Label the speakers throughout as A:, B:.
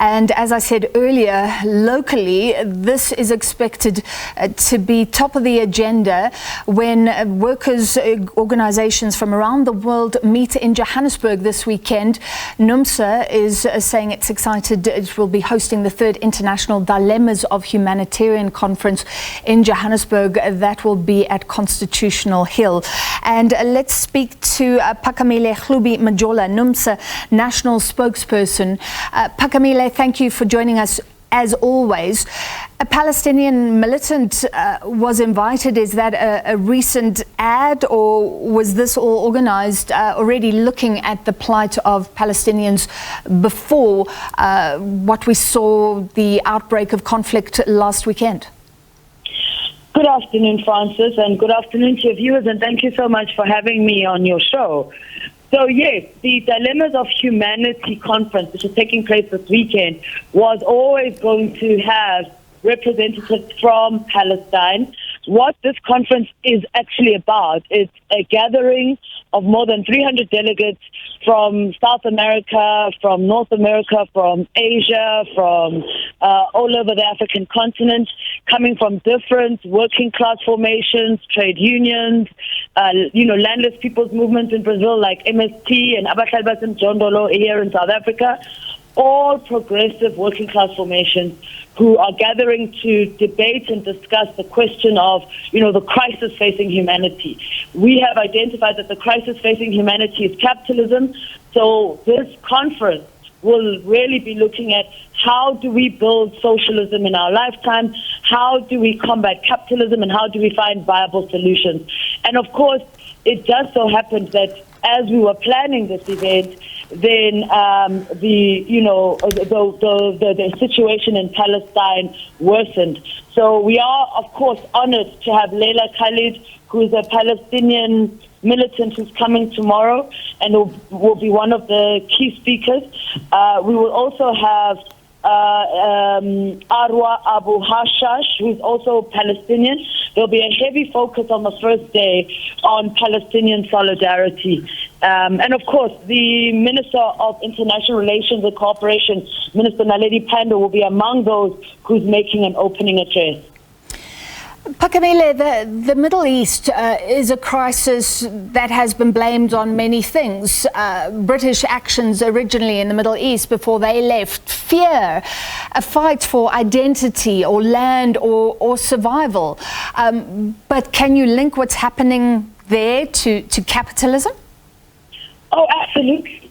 A: And as I said earlier, locally, this is expected to be top of the agenda when workers' organizations from around the world meet in Johannesburg this weekend. NUMSA is saying it's excited. It will be hosting the third International Dilemmas of Humanitarian Conference in Johannesburg. That will be at Constitutional Hill. And let's speak to Phakamile Hlubi-Majola, NUMSA National Spokesperson. Phakamile, thank you for joining us as always. A Palestinian militant was invited. Is that a recent ad, or was this all organized already looking at the plight of Palestinians before what we saw, the outbreak of conflict last weekend?
B: Good afternoon, Francis, and good afternoon to your viewers, and thank you so much for having me on your show. So yes, the Dilemmas of Humanity conference, which is taking place this weekend, was always going to have representatives from Palestine. What this conference is actually about is a gathering of more than 300 delegates from South America, from North America, from Asia, from all over the African continent, coming from different working class formations, trade unions, landless people's movements in Brazil like MST and Abahlali Jondolo here in South Africa, all progressive working class formations who are gathering to debate and discuss the question of, the crisis facing humanity. We have identified that the crisis facing humanity is capitalism. So this conference will really be looking at how do we build socialism in our lifetime, how do we combat capitalism, and how do we find viable solutions. And of course, it just so happened that as we were planning this event, then the situation in Palestine worsened. So we are, of course, honored to have Leila Khalid, who is a Palestinian militant who's coming tomorrow and will be one of the key speakers. We will also have Arwa Abu Hashash, who's also Palestinian. There'll be a heavy focus on the first day on Palestinian solidarity. And of course, the Minister of International Relations and Cooperation, Minister Nalendi Pandor, will be among those who's making an opening address.
A: Phakamile, the Middle East is a crisis that has been blamed on many things. British actions originally in the Middle East before they left, fear, a fight for identity or land or survival. But can you link what's happening there to capitalism?
B: Oh, absolutely.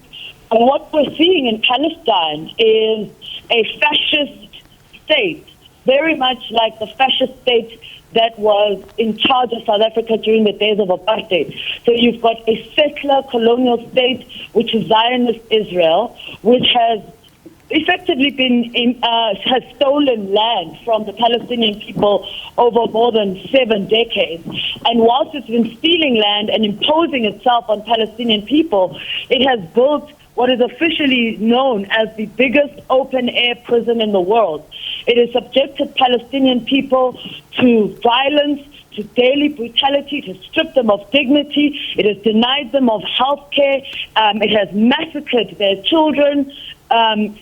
B: And what we're seeing in Palestine is a fascist state, very much like the fascist state that was in charge of South Africa during the days of apartheid. So you've got a settler colonial state, which is Zionist Israel, which has effectively has stolen land from the Palestinian people over more than 7 decades. And whilst it's been stealing land and imposing itself on Palestinian people, it has built what is officially known as the biggest open-air prison in the world. It has subjected Palestinian people to violence, to daily brutality, to strip them of dignity. It has denied them of health care. It has massacred their children.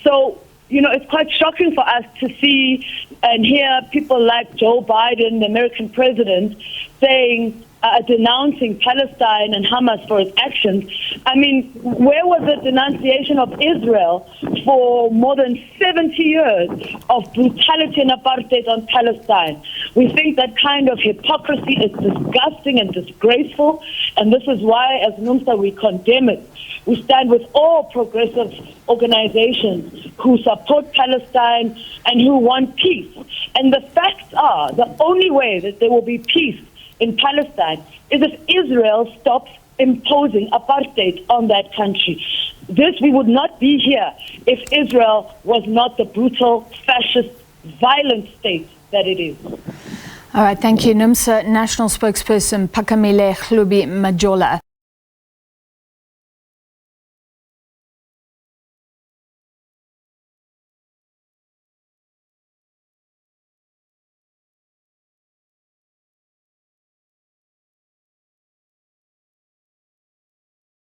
B: So, it's quite shocking for us to see and hear people like Joe Biden, the American president, saying, denouncing Palestine and Hamas for its actions. I mean, where was the denunciation of Israel for more than 70 years of brutality and apartheid on Palestine? We think that kind of hypocrisy is disgusting and disgraceful, and this is why, as NUMSA, we condemn it. We stand with all progressive organizations who support Palestine and who want peace. And the facts are, the only way that there will be peace in Palestine is if Israel stops imposing apartheid on that country. We would not be here if Israel was not the brutal, fascist, violent state that it is.
A: All right, thank you. NUMSA National Spokesperson Phakamile Hlubi-Majola.